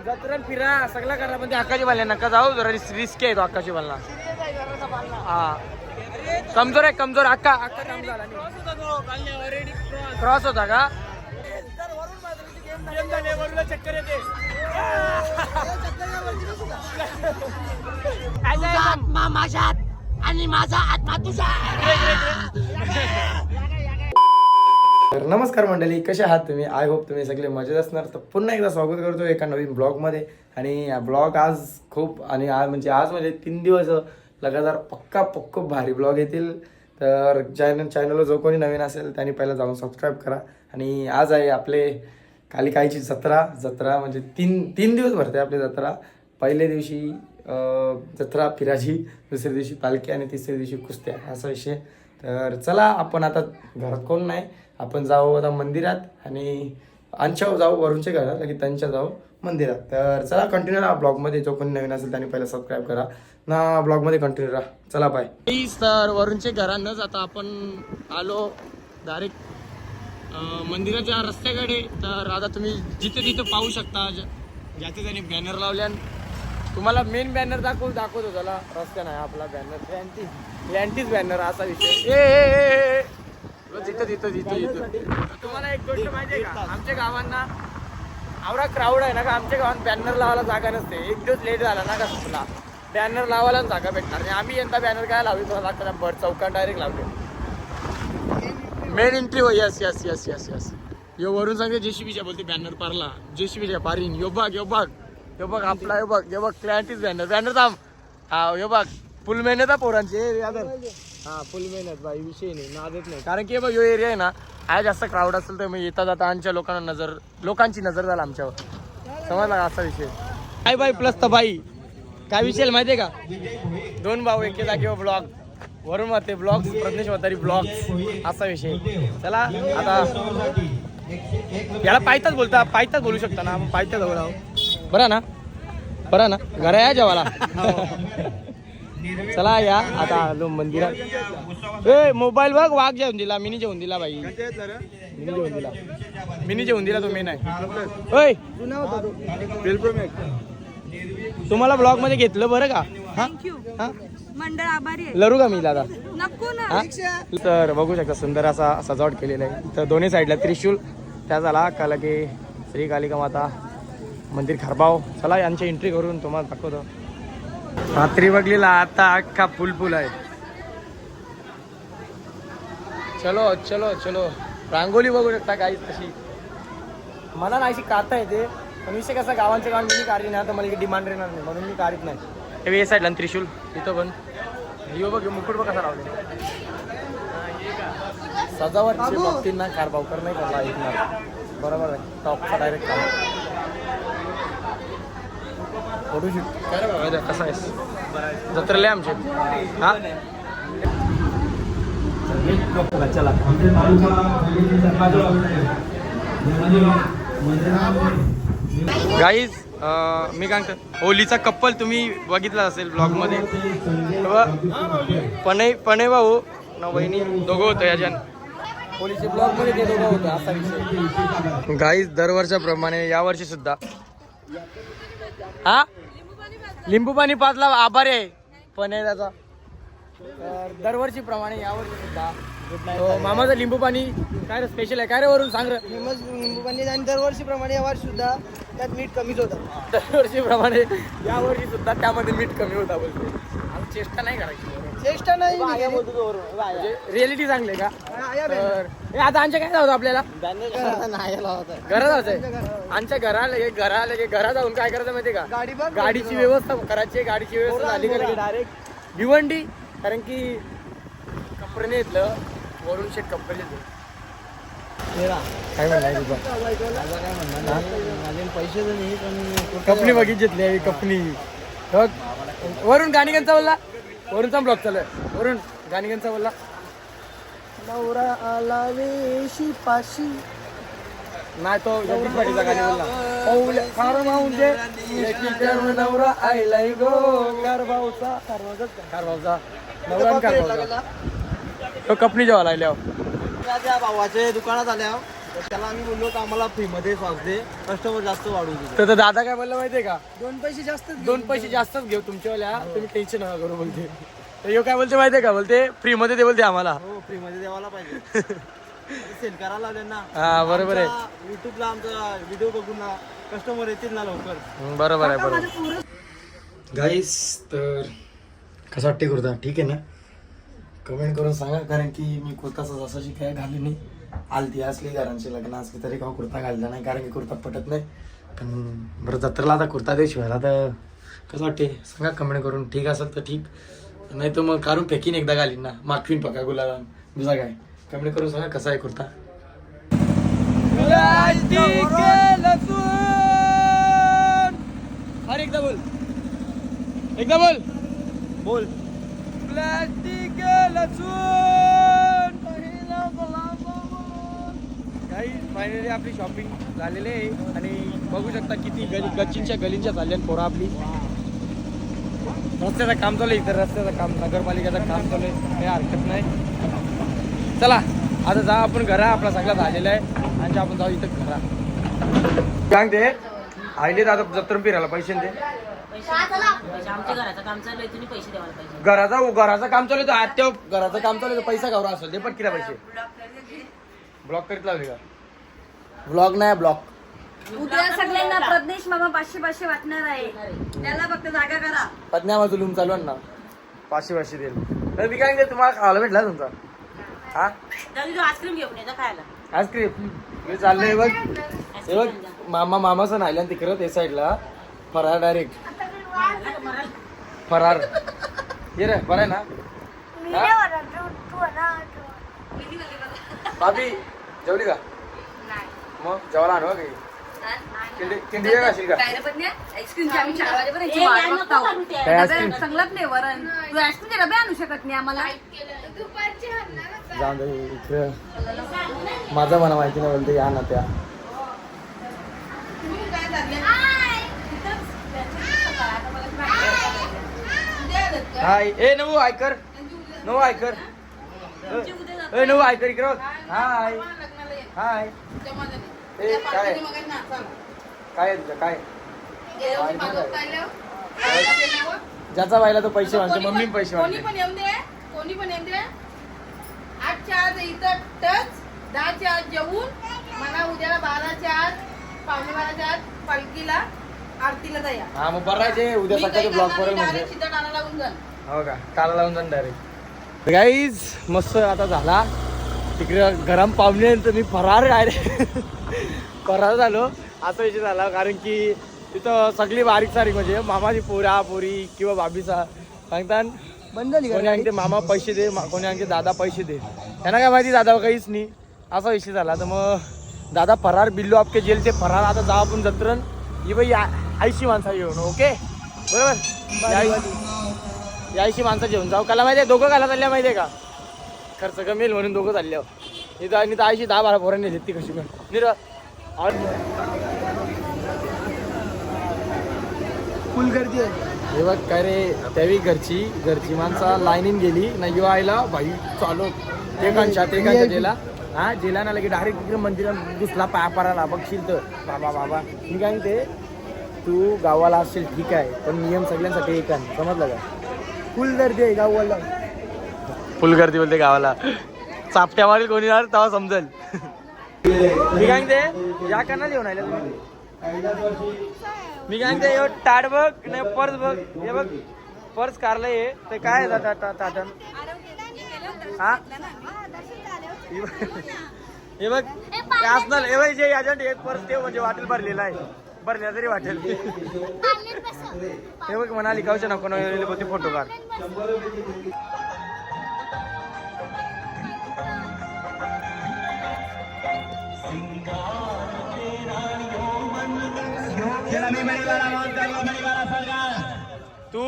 जत्रण फिरा सगळं करा पण ते आकाशी बालने नका जाऊ जरा रिस्क आहे तो आकाशी बालना. हा कमजोर आहे कमजोर अक्का काम झाला क्रॉस होता का चक्कर येते माझ्यात आणि माझा आत्मा तुझा. तर नमस्कार मंडळी, कसे आहात तुम्ही? आय होप तुम्ही सगळे मजेत असणार. तर पुन्हा एकदा स्वागत करतो एका नवीन ब्लॉगमध्ये. आणि ब्लॉग आज म्हणजे 3 दिवस लगातार पक्का भारी ब्लॉग येतील. तर चॅनलवर जो कोणी नवीन असेल त्यांनी पहिला जाऊन सबस्क्राईब करा. आणि आज आहे आपले कालिकाईची जत्रा म्हणजे तीन दिवस भरते आपली जत्रा. पहिल्या दिवशी जत्रा फिराची, दुसऱ्या दिवशी पालखी आणि तिसऱ्या दिवशी कुस्त्या असा विषय. तर चला आपण आता घरात कोण नाही, आपण जाऊ आता मंदिरात आणि आमच्या जाऊ वरूनच्या घरात की त्यांच्या जाऊ मंदिरात. तर चला कंटिन्यू राहा ब्लॉगमध्ये. जो कोणी नवीन असेल त्यांनी पहिला सबस्क्राईब करा ना, ब्लॉगमध्ये कंटिन्यू राहा. चला बाय. तर वरूनच्या घरांनाच आता आपण आलो डायरेक्ट मंदिराच्या रस्त्याकडे. तर आता तुम्ही जिथे तिथे पाहू शकता ज्याचे त्यांनी बॅनर लावल्यान. तुम्हाला मेन बॅनर दाखवतो त्याला, रस्त्या नाही आपला बॅनर लँटीज बॅनर असा विषय. तिथं तुम्हाला एक गोष्ट माहिती आहे का, आमच्या गावांना आवडा क्राऊड आहे ना का, आमच्या गावात बॅनर लावायला जागा नसते. एक दिवस लेट झाला ना का तुला बॅनर लावायला जागा भेटणार नाही. आम्ही यंदा बॅनर काय लावली तुला लागतं भर चौकात डायरेक्ट लावले. मेन एंट्री हो. यस यो वरून सांगते जेसीबीच्या बोलते बॅनर पारला जेसीबीच्या पारीन. यो बघ आपला यो बघ क्लॅरिटीज बॅनर थांब. हा यो बघ फुल मेहनत आहे पोरांची. हा फुल मेहनत बाई, विषय नाही नादेत नाही. कारण की बघ यो एरिया आहे ना, आहे जास्त क्राऊड असेल तर मग येता जाता आमच्या लोकांची नजर झाला आमच्यावर, समजला का असा विषय. काय बाई प्लस तर बाई काय विषय माहितीये का, 2 भाऊ एके जागेवर ब्लॉग वरून वाटते ब्लॉग प्रज्ञेश वतारी ब्लॉग असा विषय. चला आता याला पायथाच बोलू शकता ना, आपण पायथा जवळ आहोत. बरं ना घरा या जेवाला. चला या आता आलो मंदिरात. मोबाईल बघ वाघ जेवून दिला, मिनी जेवून दिला बाई, मिनी जेवून दिला तो मेन आहे. ओय तुम्हाला ब्लॉग मध्ये घेतलं बरं का. हा मंडळ आभारी आहे. लरू का मी दादा नको ना. तर बघू शकता सुंदर असा सजावट केलेला आहे. तर दोन्ही साईडला त्रिशूल त्या झाला काला की श्री कालिका माता मंदिर खारबाव. चला यांची एंट्री करून तुम्हाला दाखवतो. रात्री बघलेला आता अख्खा फुल आहे. चलो रांगोली बघू शकता काही तशी. मला नाहीशी काढता येते पण विषय कसा, गावांच्या गावात मी काढली नाही तर मला डिमांड येणार नाही म्हणून मी काढत नाही. हे या साईडला त्रिशूल तिथं पण यो बघ मुकुट बघ कसा लावले. सजावटच्या बाबतींना खारबावकर नाही करला ऐकणार बरोबर आहे. टॉपचा डायरेक्ट काम फोटोशूट काय रे बाबा कसा आहेस जत्रेले आमचे. हा चला गाईज मी काय होलीचा कप्पल तुम्ही बघितला असेल ब्लॉग मध्ये. पणे भाऊ ना वहिनी दोघं होतं याच्यान होलीच्या ब्लॉग मध्ये, ते दोघं होतं असा विषय. गाईज दरवर्षाप्रमाणे यावर्षी सुद्धा हा लिंबू पाणी पाजला आभारी आहे पणे त्याचा. तर दरवर्षी प्रमाणे यावर्षी सुद्धा मामाचं लिंबू पाणी काय रे स्पेशल आहे काय रे वरून सांग रे. लिंबू पाणी आणि दरवर्षी प्रमाणे यावर्षी सुद्धा त्यात मीठ कमीच होतं. दरवर्षी प्रमाणे यावर्षी सुद्धा त्यामध्ये मीठ कमी होता बोलतो. आम्ही चेष्टा नाही करायची, चेष्टा नाही. रिअलिटी चांगली का. तर आता आमच्या काय जाऊ आपल्याला घरात जायचंय. आमच्या घरा जाऊन काय करायचं माहितीये का, गाडीची व्यवस्था करायची. गाडीची व्यवस्था झाली का डायरेक्ट भिवंडी, कारण की कपडे येतलं वरून शेट कपडे काय म्हणणार पैसे तर नाही पण कपनी बघितली कपनी वरून गाणीगंचा बोलला. वरूनचा ब्लॉग चालू आहे. वरून गाणीगंचा बोलला नवरा आला वेशी पाशी नाही तो जगदीश पाटीलचा गाणी बोलला. खार माऊंजे नवरा आयलाय गो कारभाऊचा नवरा कारभाऊचा तो कपनी जेव्हा लागल्या त्या भावाचे दुकानात आल्या तर त्याला आम्ही बोललो तर आम्हाला फ्रीमध्ये सॉस दे, कस्टमर जास्त वाढवू दे. तर दादा काय बोलला माहितीये का, 2 पैसे जास्त 2 पैसे जास्तच घेऊ तुमच्यावाल्या, तुम्ही टेन्शन नका करू बोलते. तर ह्यो काय बोलते माहितीये का, बोलते फ्री मध्ये दे बोलते आम्हाला. हो फ्रीमध्ये द्यावाला पाहिजे. सेल करायला लावले ना. हा बरोबर आहे. युट्यूबला आमचा व्हिडिओ बघून ना कस्टमर येतील ना लवकर. बरोबर आहे बरोबर. गाईस तर कसं वाटते कुर्ता, ठीक आहे ना? कमेंट करून सांगा, कारण की मी कुर्ताचा जसाची काय घालली नाही. आलती असली घरांची लग्न असली तरी का कुर्ता घालला नाही, कारण की कुर्ता पटत नाही. पण बरं जत्रेला आता कुर्ता दे शिवायला, तर कसं वाटते सांगा कमेंट करून. ठीक असेल तर ठीक, नाही तर मग काढून फेकीन एकदा घालीन ना, मागवीन पका गुलाला तुझा काय. कमेंट करून सांगा कसा आहे कुर्ता. अरे एकदा बोल, एकदा बोल बोल. प्लास्टिक काही फायनली आपली शॉपिंग झालेली आहे आणि बघू शकता किती गच्चींच्या गलींच्या चालल्या पोरं आपली. रस्त्याचं काम चालू आहे इथं, रस्त्याचं काम, नगरपालिकेचं काम चालू आहे, काही हरकत नाही. चला आता जा आपण घरा, आपला सगळा झालेला आहे आणि आपण जाऊ इथं घरा. सांगते आईले दादा जत्रून फिरायला पैसे दे. आमच्या घराचं काम चालू आहे, तुम्ही पैसे द्यायला पाहिजे. घराचं काम चालू आहे, आत्या घराचं काम चालू आहे, पैसा गावरा असेल ते पण किती पैसे ब्लॉक करीत लावले का. ब्लॉग नाही ब्लॉक. उद्या सगळ्यांना प्रज्ञेश मामा 500 वाटणार आहे, त्याला फक्त जागा करा. पत्न्या जुलूम चालू आहे ना, 500 देईल. तर मी काय तुम्हाला खायला भेटला तुमचा हा आईस्क्रीम घेऊन येतो खायला. आईस्क्रीम मी चाललोय बघ. हे बघ मामाचं नाहिल्या तिकडं ते साईडला फरार डायरेक्ट फरार ये रे बरं आहे ना. भाभी जेवली का मग जेवायला आणू काही किंडी असेल का. आईस्क्रीमची आम्ही 4 वाजेपर्यंत वाट बघतो. काय आईस्क्रीम चांगलंच नाही वरण, तू आईस्क्रीमचे डबे आणू शकत नाही आम्हाला. जाऊन दे इकडे, माझा मला माहिती नाही बोलते या ना त्या. हाय ए नवू ऐकर, नवू ऐकर, ए नवू ऐकर इकडे बघ. हाय हाय ए काय काय आहे तुझं काय ज्याचा बायला तो पैसे मागतो, मम्मी पैसे कोणी मागते. पण येऊन दे, कोणी पण येऊन दे. 8च्या आज इथं टच, 10च्या आज जेवून मला उद्याला 12च्या आज, 11:15च्या आज पालखीला आरतीला जाया. हा मग बरायचे उद्या सकाळी ब्लॉग करेल म्हणजे. चित्त टाळा लागून जाण. हो का, काला लावून जाऊन डायरेक्ट. गाईज मस्त आता झाला तिकडे गरम पाहुणे, तर मी फरार डायरेक्ट फरार झालो. असा विषय झाला कारण की तिथं सगळी बारीक सारीक म्हणजे मामाची पोरा पोरी किंवा बाबीचा सांगतात बंद झाली कोणी आणते मामा पैसे दे, कोणी आणते दादा पैसे दे. त्यांना काय माहिती दादा काहीच नाही, असा विषय झाला. तर मग दादा फरार बिल्लो आपके जेल ते फरार. आता जा आपण जत्रण ही बाई 80 माणसं घेऊन. ओके बरोबर, 80 माणसं घेऊन जाऊ. काला माहिती आहे दोघं घाला चालल्या माहिती आहे का, खर्च कमी येईल म्हणून दोघं चालल्यावर. इथं आणि 10-12 पोरांनी घेतली कशी पण निर फुल गर्दी आहे. हे बघ काय रे, त्यावेळी घरची माणसं लाईनीन गेली ना. यो आयला भाई चालू एकांच्या जेला, हा जेला ना लगे डायरेक्ट तिकडे मंदिरात घुसला पाया पराला. बघशील तर बाबा मी काय म्हणते, तू गावाला असशील ठीक आहे, पण नियम सगळ्यांसाठी एक आहे, समजलं का. फुल गर्दी आहे गावाला. फुल गर्दी बोलते गावाला. चापट्या मारेल कोणी ना तेव्हा समजेल. मी काय म्हणते या करणार येऊन आल्या तुम्ही. मी काय म्हणते यो टाट बघ नाही पर्स बघ, हे बघ पर्स कारलं हे ते काय ताटन हा हे बघ हे असणार. हे बघ जे एजंट हे पर्स ते म्हणजे वाटेल भरलेला आहे, भरलेला तरी वाटेल. हे बघ म्हणाली कावच्या नको बोलते फोटो काढ. तू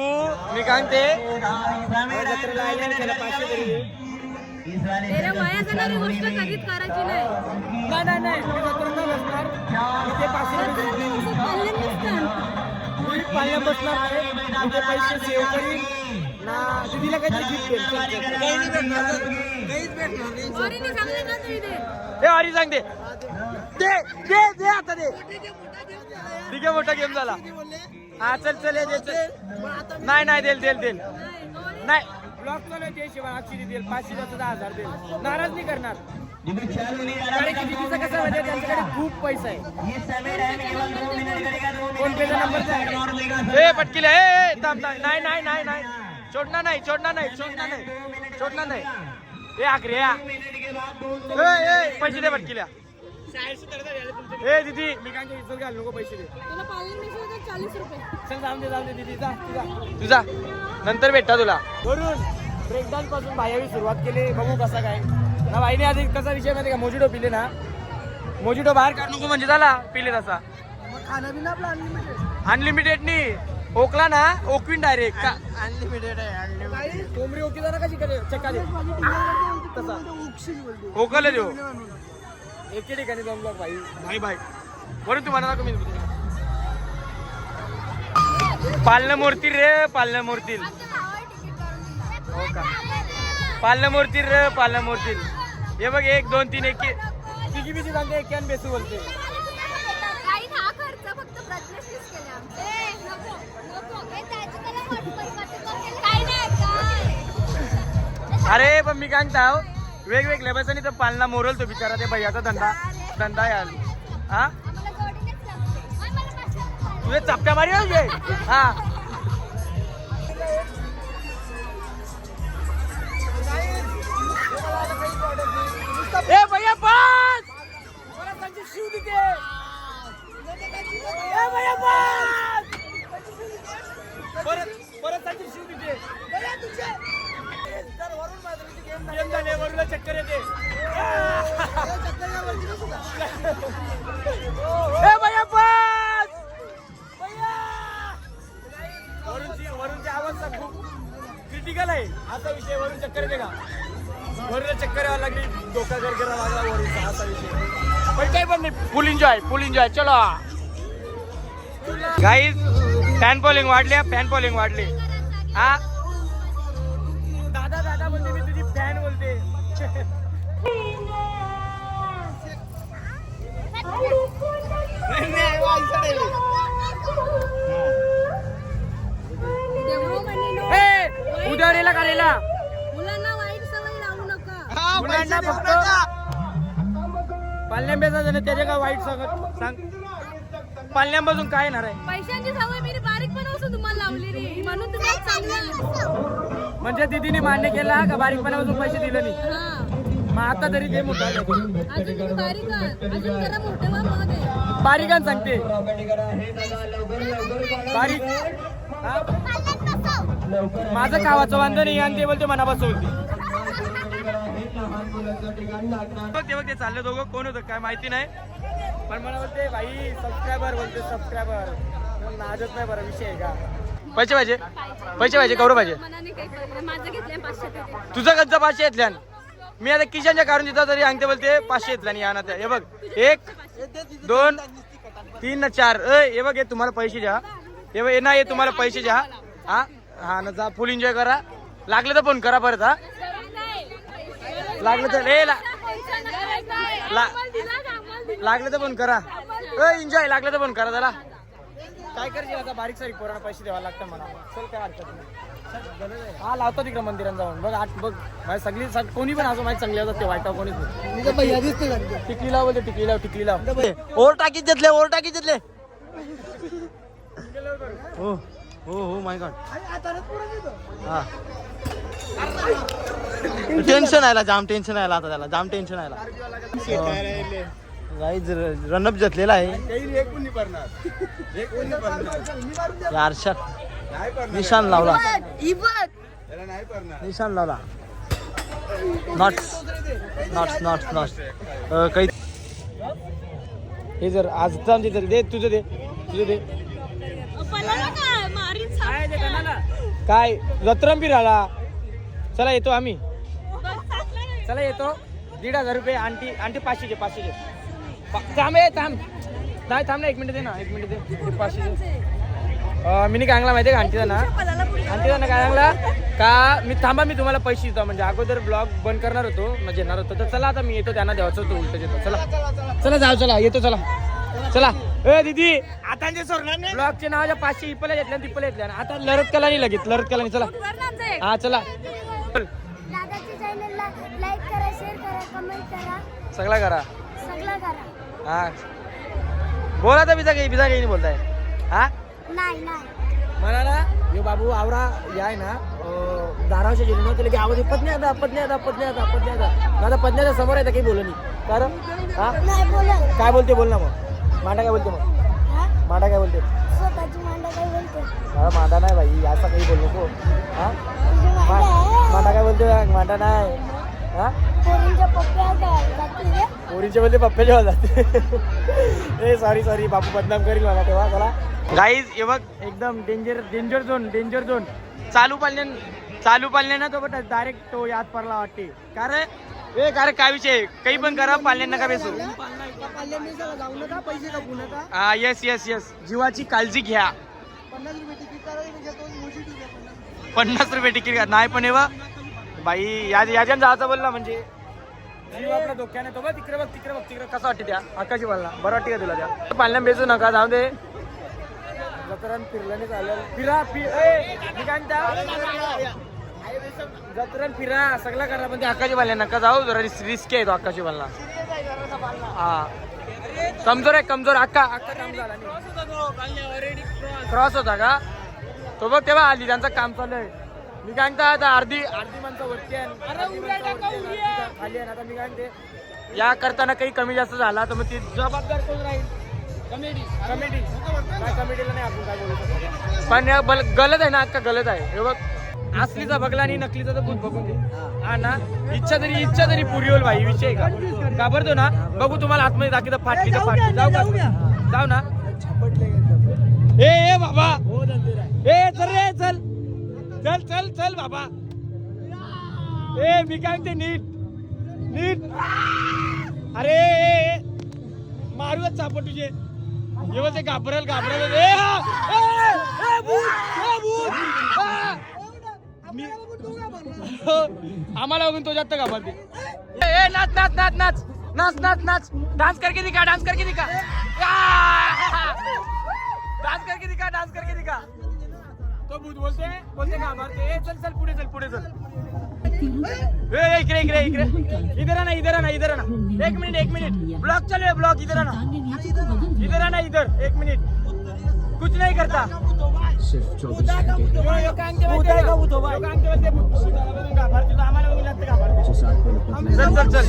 मी काय म्हणते जत्रेला आले आणि त्याला 500 तरी दे. तेरा माया जाणारी गोष्ट कधीच करायची नाही. नाही मी जत्रेला बसणार, इथे 500 रुपये मी पाळण्या बसणार नाही, इथे पैसे सेव्ह करीन ना. दीदीला काहीतरी गिफ्ट पोरीने सांगले का तू इथे? हे हरी सांगते दे दे दे आता दे ठीक आहे मोठा गेम झाला हा चल चल ये दे चल नाही नाही देल देल देल नाही ब्लॉक चालू आहे शिवाय अक्षरी देईल 500 10,000 देईल नाराज नाही करणार कारण की तिचा कसं म्हणजे त्यांच्याकडे खूप पैसा आहे फोन पेचा नंबर ए पटकीला ए थांब थांब नाही नाही नाही नाही छोडणार नाही छोडणार नाही छोडणार नाही छोडणार नाही ए आखरे या ए पैसे दे पटकीला ए दीदी मी काय इज्जत घाल नको पैसे दे तुला पालन मिसळ 40 रुपये. चल जाऊन दे दीदी जा तुझा नंतर भेटता तुला वरून ब्रेकडाऊन पासून बायावी सुरुवात केली बघू कसा काय ना बाईने आधी कसा विषय माहिती का मोजिटो पिले ना मोजिटो बाहेर काढू नको म्हणजे झाला पिले तसा खाना बिना आपला अनलिमिटेड अनलिमिटेड नी ओकला ना ओकविन डायरेक्ट का अनलिमिटेड आहे कोंबडी ओकी जाणार कशी करे चक्का दे तसा ओकले देऊ एके ठिकाणी जमलो भाई भाई भाई वरून तुम्हाला दाखव मी पालना मोरतील रे पालना मोरतील हो का पालना मोरतील रे पालना मोरतील हे बघ 1 2 3 1 तिघी बिची सांगते एक कॅन बेसू बोलते अरे पण मी काय सांगताव वेगवेगळ्या बसानी तर पालना मोरल तो बिचारा ते भैयाचा धंदा याल हा तुझे चपट्या मारी हा ए भैया पास शिव तिथे ए भैया पास परत त्यांची शिव तिथे गेम झाले वरूनला चक्कर येते ए भैया पास वरूनची अवस्था खूप क्रिटिकल आहे असा विषय वरून चक्कर येते का वरून चक्कर यावं लागली डोका गरगरा लागला वरूनचा असा विषय पण काही पण नाही फुल एन्जॉय चलो गाईज फॅन फॉलोइंग वाढली हा दादा बोलते मी तुझी फॅन बोलते उद्याला करायला मुलांना वाईट सवय लावू नका. मुलांना फक्त पालण्याबेचा त्याच्या का वाईट सांग पालण्यापासून काय येणार आहे पैशांची सवय मी बारीकपणापासून तुम्हाला लावलेली म्हणून तुम्ही आज चांगलं. म्हणजे दीदीने मान्य केला का बारीकपणापासून पैसे दिले नाही हा मग आता तरी ते मोठा अजून तुम्ही बारीक आहात. अजून जरा मोठे व्हा मग ते. बारीकान सांगते बारीक हा? माझं कावाचं वांधं नाही आणि ते बोलते मनापासून ते बघ ते चाललं दोघं कोण होतं काय माहिती नाही पण मला बोलते भाई सबस्क्रायबर बोलते सबस्क्रायबर नाजत नाही बरं विषय आहे का पैसे पाहिजे कवरं पाहिजे मनाने काही कळलं. माझं घेतलंय 500 ते. तुझं गंजा 500 घेतल्या मी आता किशनच्या काढून देतो तरी अंगते बोलते 500 घेतला नाही आणा हे बघ 1 2 3 4 हे बघ हे तुम्हाला पैसे द्या हे बघ नाही हे तुम्हाला पैसे द्या हा हा ना जा फुल एन्जॉय करा लागलं तर फोन करा परत हा लागलं तर लागलं तर फोन करा एन्जॉय लागलं तर फोन करा त्याला काय करायचे आता बारीक सारीक पोरांना पैसे द्यावा लागतं मला चल काय हरकत नाही हा लावतो तिकडे मंदिरात जाऊन बघ आठ बघ माझी सगळी कोणी पण असं माझी चांगली असतात ते वाईट कोणीच नाही टिकली लाव बोलते टिकली लाव ओर टाकीत घेतले हो माय गॉड हा टेन्शन आला जाम टेन्शन आला आता त्याला जाम टेन्शन आला गाईज रनअप घेतलेला आहे निशान लावला नॉट्स काही हे जर आज आमचे तरी दे तुझं दे काय रत्रंबी राहिला चला येतो आम्ही चला येतो 1,500 रुपये आंटी 500चे थांब नाही थांब ना 1 मिनिट दे 500 मी काय सांगला माहिती आहे का आंटीला काय सांगला का मी थांबा मी तुम्हाला पैसे देतो म्हणजे अगोदर ब्लॉग बंद करणार होतो म्हणजे येणार होतो तर चला आता मी येतो त्यांना द्यायचं होतं उलट येतो चला चला जाऊ चला येतो चला चला ए दीदी आता ब्लॉगचे नावाच्या 500 इपले घेतल्या आता लरत कलानी लगेच लरत कलानी चला हा चला दादाच्या चॅनलला लाईक करा, शेअर करा, कमेंट करा, सगळा करा सगळं करा. हा बोला तर बिजा काही नाही बोलताय हा नाही मला ना यो बाबू आवरा याय ना धारावच्या जेली नव्हते की आवाज पत्नी आता पत्न्याचा समोर आहे तर काही बोल नाही कारण हा नाही बोलत. काय बोलते बोल ना मग मांडा काय बोलते मग हा? मांडा काय बोलते स्वतःची मांडा काय बोलते? हा मांडा नाही भाई असं काही बोल नको हा तुझी मांडा आहे. मांडा काय बोलते मांडा नाही हा पोरींच्या पप्प्या काय जाती रे? पोरीचे बोलते पप्प्याच्या जाते ए सॉरी बापू बदनाम करील मला तेव्हा चला गाईज हे बघ एकदम डेंजर झोन चालू पाळणे ना तो बट डायरेक्ट तो याद पडला वाटते कारण काय विषय काही पण करा पाळणे नका बेसू जाऊ नका, पैसे कापू नका. हा येस जीवाची काळजी घ्या 50 रुपये तिकीट करा, मी घेतो, मोठी ticket आहे. 50 रुपये तिकीट नाही पण हे बघ बाई याच्यानं जायचं बोलला म्हणजे जीव आपला धोक्याने तो बघ तिकडे बघ कसं वाटते त्या आकाशी बोलला बरं वाटते का तुला त्या पाळण्या बेसू नका जाऊ दे जत्रण फिरलं नाही चालेल फिरा मी काय जत्रण फिरा सगळं करा पण ते आकाशी बालण्या नका जाऊ जरा रिस्क आहे तो आकाशी बालना हा कमजोर अक्का काम झाला क्रॉस होता का तो बघ तेव्हा आली त्यांचं काम चालू आहे मी काय म्हणता आता अर्धी माणसं वरती आहे खाली आहे आता मी काय म्हणते या करताना काही कमी जास्त झाला तर मग ती जबाबदार कोण राहील कमेडी काय कमेडीला नाही आपण काय बोलू शकतो पण गलत आहे ना अक्का गलत आहे हे बघ असलीचा बघला आणि नकलीचा तर भूत बघून दे हा ना इच्छा तरी पुरी होईल भाई विषय का घाबरतो ना बघू तुम्हाला आतमध्ये दाखी तर फाटली जाऊ ना ए बाबा ए चल बाबा ए मी काय म्हणते नीट अरे मारूच चापट तुझे एवढे घाबरेल आम्हाला बघून तो जास्त घाबरते ए नाच डान्स करके दिखा डान्स करके दिखा तो भूत बोलते घाबरते चल पुढे चल इकडे इधर आना एक मिनिट ब्लॉग चालू है ब्लॉग इधर आना इधर 1 मिनिट कुछ नहीं करता चल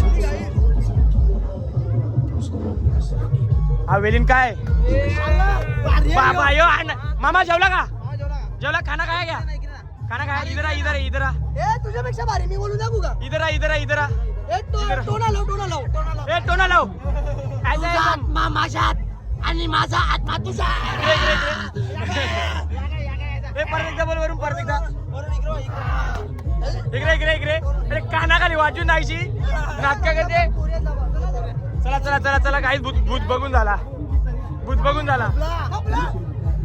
हा वेलिन काय बाबा यो मामा जेवला खाना खाया क्या खाना खाया इधर आ ए, तुझ्यापेक्षा भारी मी बोलू दाखवू का? इधर आ ए, टोना लाव. टोना लाव तुझा आत्मा माझ्यात आणि माझा आत्मा तुझा. परत एकदा बोल वरून परत एकदा इकडे अरे कानाखाली वाजून जायची नाटका करते चला काही भूत बघून झाला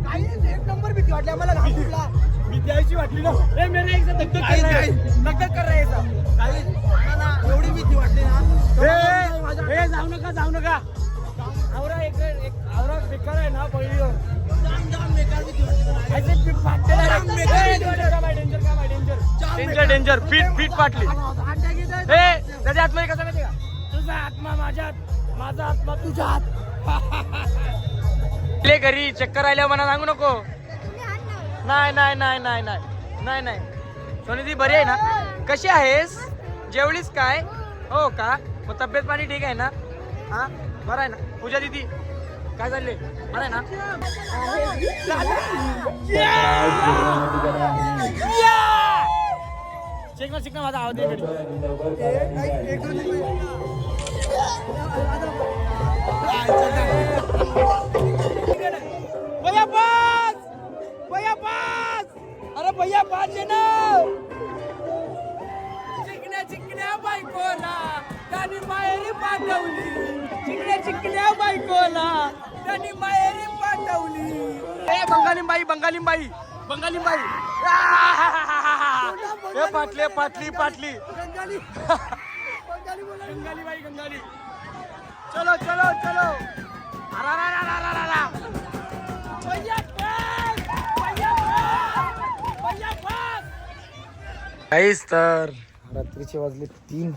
काही एक नंबर भीती वाटली आम्हाला घाबरला. भीती यायची वाटली ना ए मेरे एक धक कर रहा है एवढी भीती वाटली ना. ए जाऊ नका आवरा आवरा बेकार आहे ना पहिली जाम बेकार भीती वाटली. डेंजर फीट फाटली त्याच्या आतमध्ये कसं माहिती का तुझा आत्मा माझ्यात माझा आत्मा तुझ्यात घरी चक्कर आल्यावर मला सांगू नको नाही सोनीदी बरी आहे ना कशी आहेस जेवलीस काय हो का मग तब्येत पाणी ठीक आहे ना हा बरं आहे ना पूजा दीदी काय चालले बरं आहे ना शिक ना माझा आवाज अरे भैया पाच ना चिकण्या बायकोला त्यांनी माहेरी पाठवली चिकण्या बायकोला त्यांनी माहेरी बंगालीबाई बंगालीबाई बंगालीबाई पाटली पाटली पाटली गंगालीबाई गंगाली चलो चलो चलो काहीच तर रात्रीचे वाजले 3.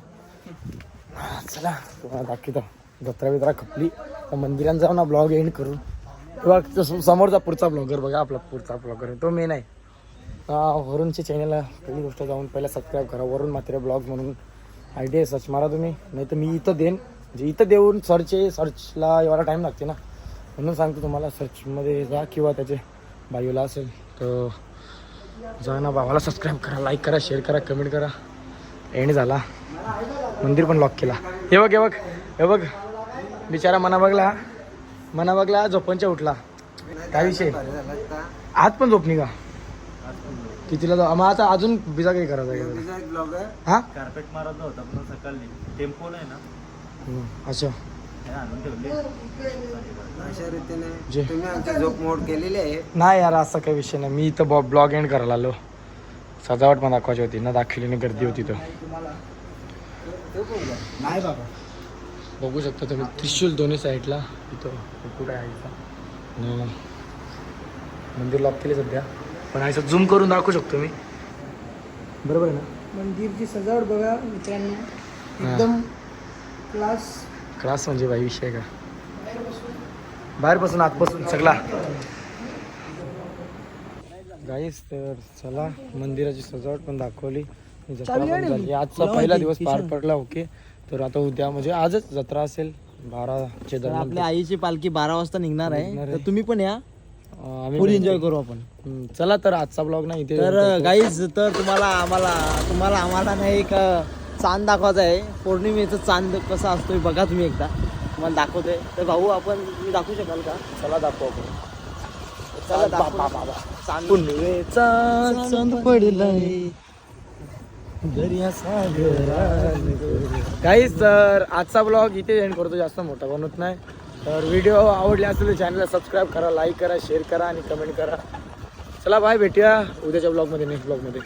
चला तुम्हाला दाखवतो जत्रा बित्रा खपली मंदिरात जाऊ ना ब्लॉग एंड करून. बघा समोरचा पुढचा ब्लॉगर बघा आपला पुढचा ब्लॉगर तो मेन आहे. वरूनच्या चॅनलला पहिली गोष्ट जाऊन पहिला सबस्क्राईब करा. वरून मात्र ब्लॉग म्हणून आयडी आहे सर्च मारा तुम्ही. नाही तर मी इथं देईन म्हणजे इथं देऊन सर्चला एवढा टाईम लागते ना म्हणून सांगतो तुम्हाला. सर्चमध्ये जा किंवा त्याचे बायोला असेल तर जा ना. भावाला सबस्क्राईब करा, लाईक करा, शेअर करा, कमेंट करा. एंड झाला मंदिर पण लॉक केला. हे बघ हे बघ हे बघ बिचारा मना बघला झोपणच्या उठला. काय विषय आज पण झोपणी का कितीला जाऊ मग आता अजून बिजा काही करायचं हा कार्पेट मारायचा होता पण सकाळी टेम्पो नाही ना अच्छा अशा रीतीने तुम्ही आमची झोप मोड केलेली आहे. नाही यार असा काही विषय नाही. मी इथं ब्लॉग एंड करायला आलो. सजावट पण दाखवायची होती ना दाखवली ना गर्दी होती तर नाही बाबा. बघू शकता तुम्ही त्रिशूल दोन्ही साईडला इथं कुठे आहे इथं मंदिर लॉक केले सध्या पण असं झूम करून दाखवू शकतो मी. बरोबर आहे ना. मंदिरची सजावट बघा मित्रांनो एकदम क्लास म्हणजे बाई विषय का बाहेरपासून आतपासून सगळा गाईस. तर चला मंदिराची सजावट पण दाखवली. जत्रा पण झाली. आजचा पहिला दिवस पार पडला. ओके तर आता उद्या म्हणजे आजच जत्रा असेल 12च्या दरम्यान. आपल्या आईची पालखी 12 वाजता निघणार निघणार आहे आहे. तर तुम्ही पण या आम्ही फुल पण एन्जॉय येतो. करू आपण. चला तर आजचा ब्लॉग नाही इथे तर गाईज तर तुम्हाला आम्हाला नाही एक चांद दाखवायचा आहे. पौर्णिमेचं चांद कसा असतोय बघा तुम्ही एकदा तुम्हाला दाखवतोय. तर भाऊ आपण तुम्ही दाखवू शकाल का. चला दाखवू आपण. चला दाखवा. चांद पडलाय दर्या गाईज तर आजचा ब्लॉग इथे एंड करतो. जास्त मोठा बनवत नाही. तर व्हिडिओ आवडले असेल तर चॅनलला सबस्क्राईब करा, लाईक करा, शेअर करा आणि कमेंट करा. चला बाय भेटूया उद्याच्या ब्लॉगमध्ये नेक्स्ट ब्लॉगमध्ये.